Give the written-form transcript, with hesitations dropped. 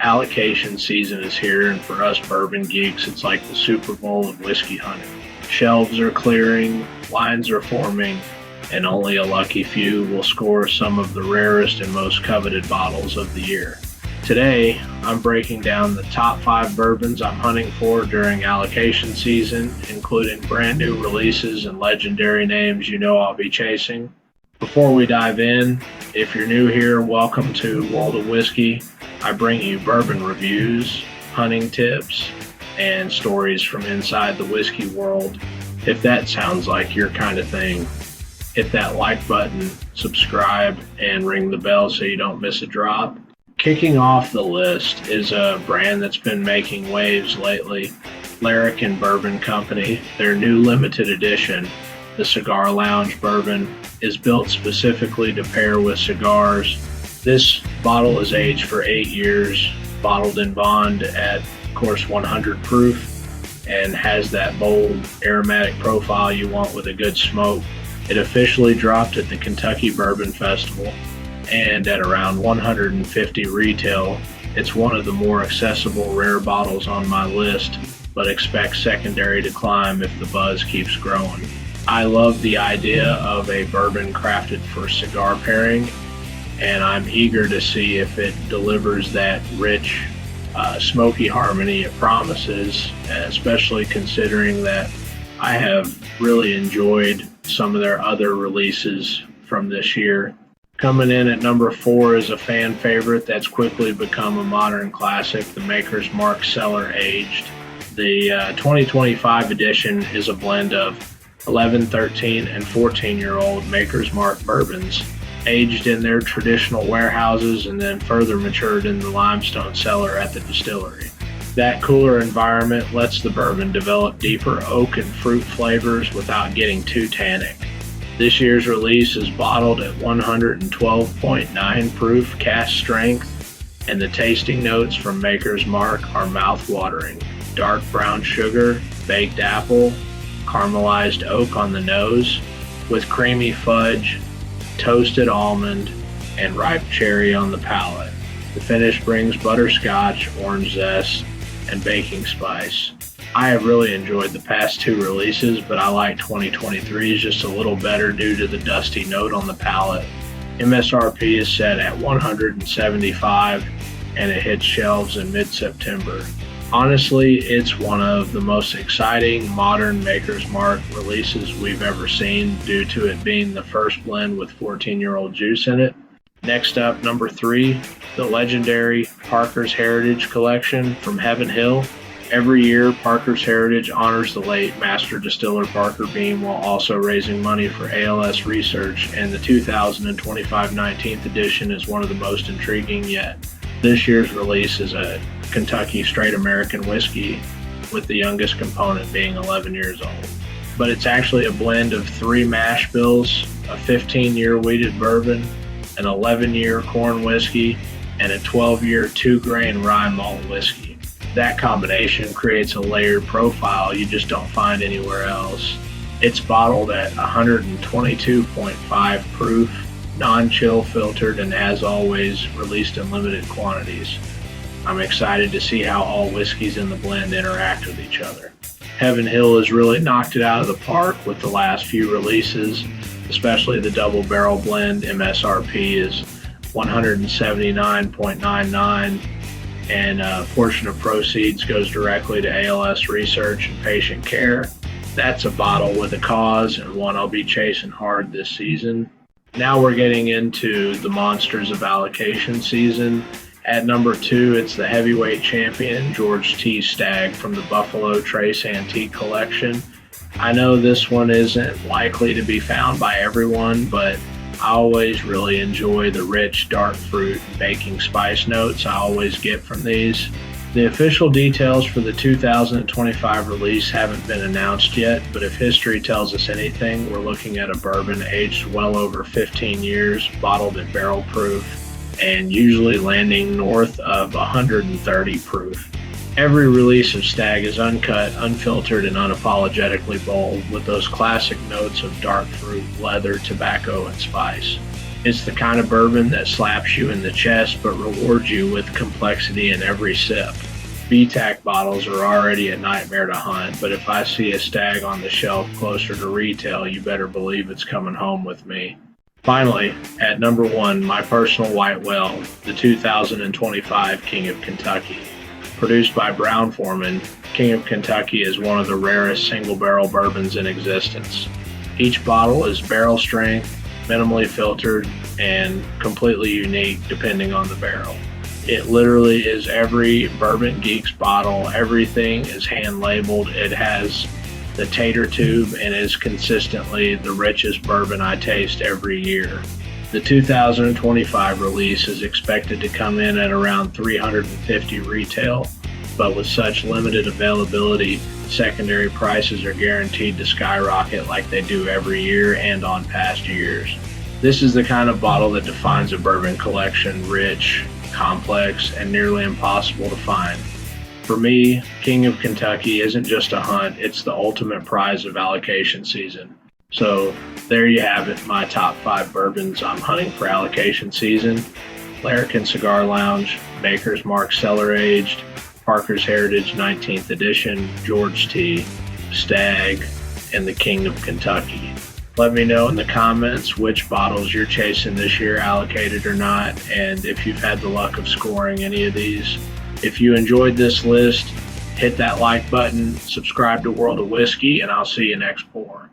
Allocation season is here, and for us bourbon geeks, it's like the Super Bowl of whiskey hunting. Shelves are clearing, lines are forming, and only a lucky few will score some of the rarest and most coveted bottles of the year. Today, I'm breaking down the top 5 bourbons I'm hunting for during allocation season, including brand new releases and legendary names you know I'll be chasing. Before we dive in, if you're new here, welcome to World of Whiskey. I bring you bourbon reviews, hunting tips, and stories from inside the whiskey world. If that sounds like your kind of thing, hit that like button, subscribe, and ring the bell so you don't miss a drop. Kicking off the list is a brand that's been making waves lately, Larrikin Bourbon Company. Their new limited edition, the Cigar Lounge Bourbon, is built specifically to pair with cigars. This bottle is aged for 8 years, bottled in bond at, of course, 100 proof, and has that bold aromatic profile you want with a good smoke. It officially dropped at the Kentucky Bourbon Festival, and at around $150 retail, it's one of the more accessible rare bottles on my list, but expect secondary to climb if the buzz keeps growing. I love the idea of a bourbon crafted for cigar pairing, and I'm eager to see if it delivers that rich, smoky harmony it promises, especially considering that I have really enjoyed some of their other releases from this year. Coming in at number 4 is a fan favorite that's quickly become a modern classic, the Maker's Mark Cellar Aged. The 2025 edition is a blend of 11, 13, and 14-year-old Maker's Mark bourbons, aged in their traditional warehouses and then further matured in the limestone cellar at the distillery. That cooler environment lets the bourbon develop deeper oak and fruit flavors without getting too tannic. This year's release is bottled at 112.9 proof cask strength, and the tasting notes from Maker's Mark are mouth-watering. Dark brown sugar, baked apple, caramelized oak on the nose, with creamy fudge, toasted almond, and ripe cherry on the palate. The finish brings butterscotch, orange zest, and baking spice. I have really enjoyed the past 2 releases, but I like 2023's just a little better due to the dusty note on the palate. MSRP is set at $175, and it hits shelves in mid-September. Honestly, it's one of the most exciting modern Maker's Mark releases we've ever seen due to it being the first blend with 14-year-old juice in it. Next up, number 3, the legendary Parker's Heritage Collection from Heaven Hill. Every year, Parker's Heritage honors the late master distiller Parker Beam while also raising money for ALS research, and the 2025 19th edition is one of the most intriguing yet. This year's release is a Kentucky straight American whiskey, with the youngest component being 11 years old. But it's actually a blend of 3 mash bills, a 15-year wheated bourbon, an 11-year corn whiskey, and a 12-year 2-grain rye malt whiskey. That combination creates a layered profile you just don't find anywhere else. It's bottled at 122.5 proof, non-chill filtered, and as always, released in limited quantities. I'm excited to see how all whiskeys in the blend interact with each other. Heaven Hill has really knocked it out of the park with the last few releases, especially the double barrel blend. MSRP is $179.99, and a portion of proceeds goes directly to ALS research and patient care. That's a bottle with a cause, and one I'll be chasing hard this season. Now we're getting into the monsters of allocation season. At number 2, it's the heavyweight champion, George T. Stagg from the Buffalo Trace Antique Collection. I know this one isn't likely to be found by everyone, but I always really enjoy the rich, dark fruit and baking spice notes I always get from these. The official details for the 2025 release haven't been announced yet, but if history tells us anything, we're looking at a bourbon aged well over 15 years, bottled at barrel proof, and usually landing north of 130 proof. Every release of Stagg is uncut, unfiltered, and unapologetically bold, with those classic notes of dark fruit, leather, tobacco, and spice. It's the kind of bourbon that slaps you in the chest but rewards you with complexity in every sip. BTAC bottles are already a nightmare to hunt, but if I see a Stagg on the shelf closer to retail, you better believe it's coming home with me. Finally, at number 1, my personal white whale, the 2025 King of Kentucky. Produced by Brown-Forman, King of Kentucky is one of the rarest single-barrel bourbons in existence. Each bottle is barrel strength, minimally filtered, and completely unique depending on the barrel. It literally is every Bourbon Geeks bottle. Everything is hand-labeled. It has the tater tube and is consistently the richest bourbon I taste every year. The 2025 release is expected to come in at around $350 retail, but with such limited availability, secondary prices are guaranteed to skyrocket like they do every year and on past years. This is the kind of bottle that defines a bourbon collection: rich, complex, and nearly impossible to find. For me, King of Kentucky isn't just a hunt, it's the ultimate prize of allocation season. So there you have it, my top 5 bourbons I'm hunting for allocation season. Larrikin Cigar Lounge, Maker's Mark Cellar Aged, Parker's Heritage 19th Edition, George T, Stagg, and the King of Kentucky. Let me know in the comments which bottles you're chasing this year, allocated or not, and if you've had the luck of scoring any of these. If you enjoyed this list, hit that like button, subscribe to World of Whiskey, and I'll see you next pour.